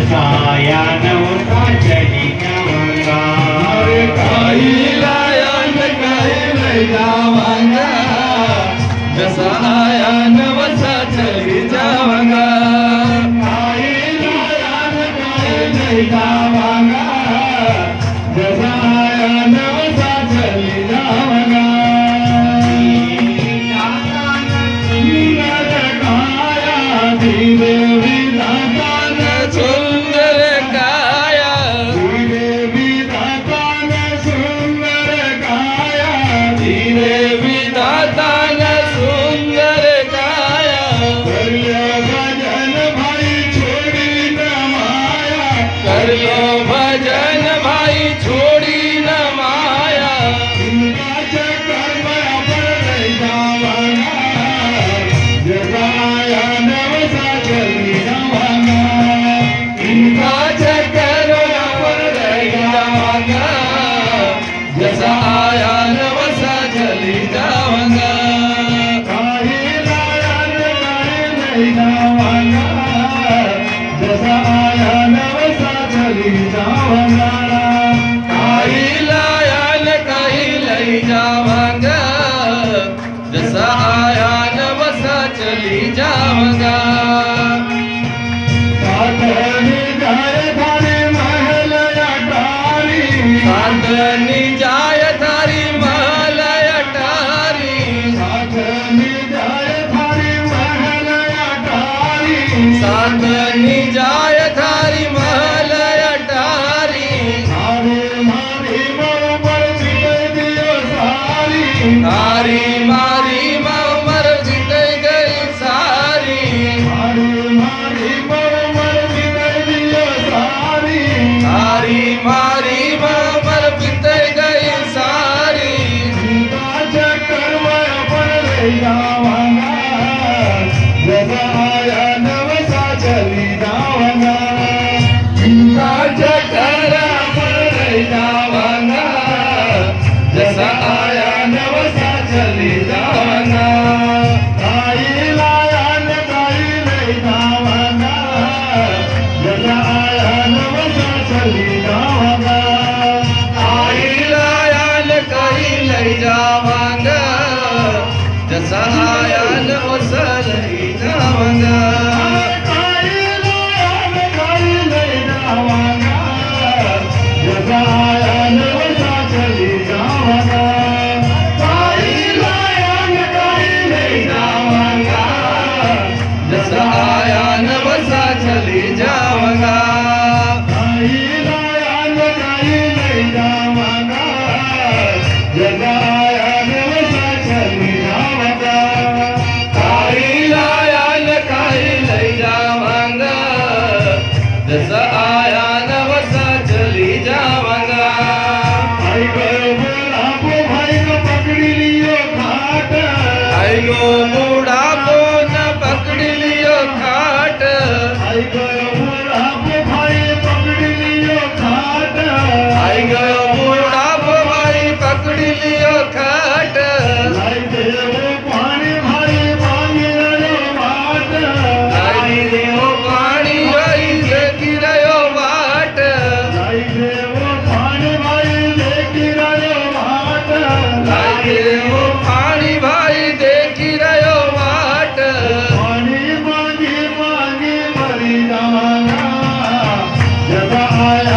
जसाया नवसा चली जाऊंगा। काही लाया न काही लई जावांगा, जसा आया नवसा चली जावांगा। काही लाया न काही लई जावांगा, जसा आया नवसा चली जाऊंगा। धीरे विधाता ने सुंदर काया, धीरे विधाता ने सुंदर काया, धीरे विधाता ने सुंदर काया। कर लो भजन भाई छोड़ी न माया, कर लो भजन भाई छोड़ी न माया। इनका चक्कर में पर नहीं जावांगा, जसा आया नवसा चली जावांगा। इनका चक्कर पर रह जावांगा, जसा आया नवसा चली जावांगा। काही लाया न काही लई जावांगा, जसा आया नवसा चली जावांगा। काही लाया न काही लई जावांगा, जसा आया नवसा चली जावांगा। साधनी जाय थारी महल अटारी, साधनी जाय थारी महल अटारी, साधनी जाय थारी महल अटारी, साधनी जाय थारी महल अटारी। थारी मारी मर जीते दियो सारी, थारी मारी मर जीत गई सारी, थारी मारी मर जीते दियो सारी। थारी मारी मर बीत गई सारी। इनका चक्कर में अपन ले जावांगा, जसा आया नवसा चली जावांगा। इनका चक्कर पर ले जावांगा, जसा आया नवसा चली जावांगा। काही लाया न काही लई जावांगा, जसा आया नवसा चली जावांगा। काही लाया न काही लई जावांगा, जसा आया नवसा लई जावांगा। काही लाया न काही लई जावांगा, जसा आया नवसा चली जावांगा। काही लाया न काही लई जावांगा, जसा आया नवसा चली जावांगा। काही लाया न काही लई जावांगा, जसा आया नवसा चली जावांगा। काही लाया न काही लई जावांगा, जसा आया नवसा चली जावांगा। आई गयो बुढ़ापो भाई को पकड़ी लियो खाट, आई गो बूढ़ापो न पकड़ी लियो खाट। आई गयो बुढ़ापो भाई पकड़ी लियो खाट। आई गयो बूढ़ापो भाई पकड़ी लियो खाट। लाई देवो पानी भाई मांगी रयो बाट, लाई देवो पानी भाई देखी रयो बाट। लाई देवो पानी भाई देखी रयो बाट। लाई देवो पानी भाई देखी रयो बाट। पानी मांगी मांगी मरी जावांगा, जसा आया